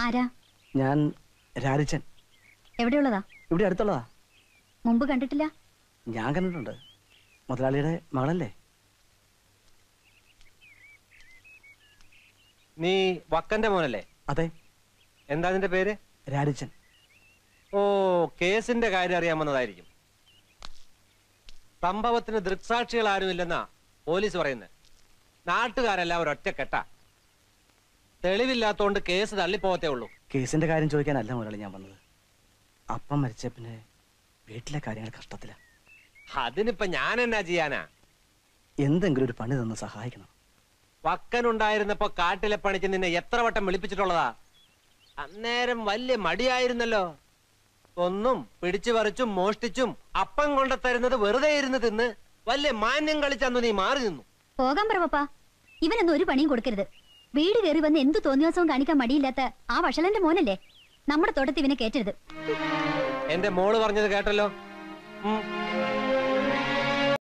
ആരാ? ഞാൻ രാരിച്ചൻ. എവിടെയുള്ളതാ? ഇവിടെ അടുത്തുള്ളതാ. മുമ്പ് കണ്ടിട്ടില്ല? ഞാൻ കണ്ടിട്ടുണ്ട്. മുതലാളിയുടെ മകളല്ലേ? നീ വക്കന്റെ മോനല്ലേ? അതെ. എന്താ നിന്റെ പേര്? രാരിച്ചൻ. ഓ, കേസിന്റെ കാര്യം അറിയാൻ വന്നതായിരിക്കും. സംഭവത്തിന് ദൃക്സാക്ഷികൾ ആരുമില്ലെന്നാ പോലീസ് പറയുന്നത്. നാട്ടുകാരെല്ലാം ഒരൊറ്റക്കെട്ടാ. തെളിവില്ലാത്തോണ്ട് കേസ് തള്ളിപ്പോകത്തേ ഉള്ളൂ. കേസിന്റെ കാര്യം ചോദിക്കാനല്ല മുതലാളി ഞാൻ വന്നത്. അപ്പം മരിച്ച പിന്നെ വീട്ടിലെ കാര്യങ്ങൾ കഷ്ടത്തില. അതിനിപ്പോ ഞാൻ എന്നാ ചെയ്യാനാ? എന്തെങ്കിലും ഒരു പണി തന്ന് സഹായിക്കണം. വക്കനുണ്ടായിരുന്നപ്പോ കാട്ടിലെ പണിക്ക് നിന്നെ എത്ര വട്ടം വിളിപ്പിച്ചിട്ടുള്ളതാ? അന്നേരം വലിയ മടിയായിരുന്നല്ലോ. ഒന്നും പിടിച്ചു പറിച്ചും മോഷ്ടിച്ചും അപ്പം കൊണ്ട തരുന്നത് വെറുതെ ഇരുന്ന് തിന്ന് വലിയ മാന്യം കളിച്ചന്നു നീ മാറി നിന്നു. പോകാൻ പറ. ഇവനൊന്നും ഒരു പണിയും കൊടുക്കരുത്. വീട് കയറി വന്ന് എന്ത് തോന്നിയാസവും കാണിക്കാൻ മടിയില്ലാത്ത ആ വഷളന്റെ മോനല്ലേ. നമ്മുടെ തോട്ടത്തിൽ ഇവനെ കേറ്റരുത്. എന്റെ മോള് പറഞ്ഞത് കേട്ടല്ലോ.